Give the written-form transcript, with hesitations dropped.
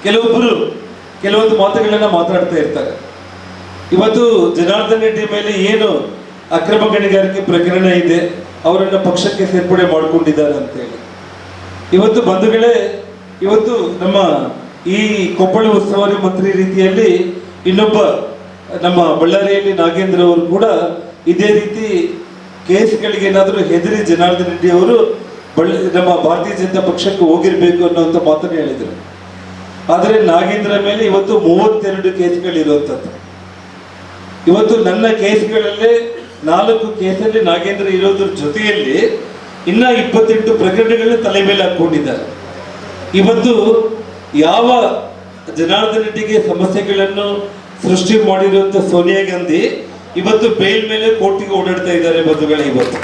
ಕೆಲವೊಂದು ಮಾತುಗಳನ್ನ ಮಾತಾಡ್ತಾ ಇರ್ತಾರೆ. ಇವತ್ತು ಜನಾರ್ದನ್ ರೆಡ್ಡಿ ಮೇಲೆ ಏನು ಅಕ್ರಮ ಗಣಿಗಾರಿಕೆ ಪ್ರಕರಣ ಇದೆ, ಅವರನ್ನ ಪಕ್ಷಕ್ಕೆ ಸೇರ್ಪಡೆ ಮಾಡಿಕೊಂಡಿದ್ದಾರೆ ಅಂತೇಳಿ. ಇವತ್ತು ಬಂಧುಗಳೇ, ಇವತ್ತು ನಮ್ಮ ಈ ಕೊಪ್ಪಳ ಉಸ್ತುವಾರಿ ಮಂತ್ರಿ ರೀತಿಯಲ್ಲಿ ಇನ್ನೊಬ್ಬ ನಮ್ಮ ಬಳ್ಳಾರಿಯಲ್ಲಿ ನಾಗೇಂದ್ರ ಅವರು ಕೂಡ ಇದೇ ರೀತಿ ಕೇಸ್ಗಳಿಗೆ ಏನಾದರೂ ಹೆದರಿ ಜನಾರ್ದನ್ ರೆಡ್ಡಿ ಅವರು ನಮ್ಮ ಭಾರತೀಯ ಜನತಾ ಪಕ್ಷಕ್ಕೆ ಹೋಗಿರ್ಬೇಕು ಅನ್ನುವಂಥ ಮಾತನ್ನು ಹೇಳಿದರು. ಆದರೆ ನಾಗೇಂದ್ರ ಮೇಲೆ ಇವತ್ತು 32 ಕೇಸ್ಗಳಿರುವಂಥದ್ದು. ಇವತ್ತು ನನ್ನ ಕೇಸ್ಗಳಲ್ಲೇ 4 ಕೇಸಲ್ಲಿ ನಾಗೇಂದ್ರ ಇರೋದ್ರ ಜೊತೆಯಲ್ಲಿ ಇನ್ನ 28 ಪ್ರಕರಣಗಳನ್ನ ತಲೆ ಮೇಲೆ ಹಾಕೊಂಡಿದ್ದಾರೆ. ಇವತ್ತು ಯಾವ ಜನಾರ್ದನ್ ರೆಡ್ಡಿಗೆ ಸಮಸ್ಯೆಗಳನ್ನು ಸೃಷ್ಟಿ ಮಾಡಿರುವಂತ ಸೋನಿಯಾ ಗಾಂಧಿ ಇವತ್ತು ಬೇಲ್ ಮೇಲೆ ಕೋರ್ಟಿಗೆ ಓಡಾಡ್ತಾ ಇದ್ದಾರೆ ಬಂಧುಗಳೇ. ಇವತ್ತು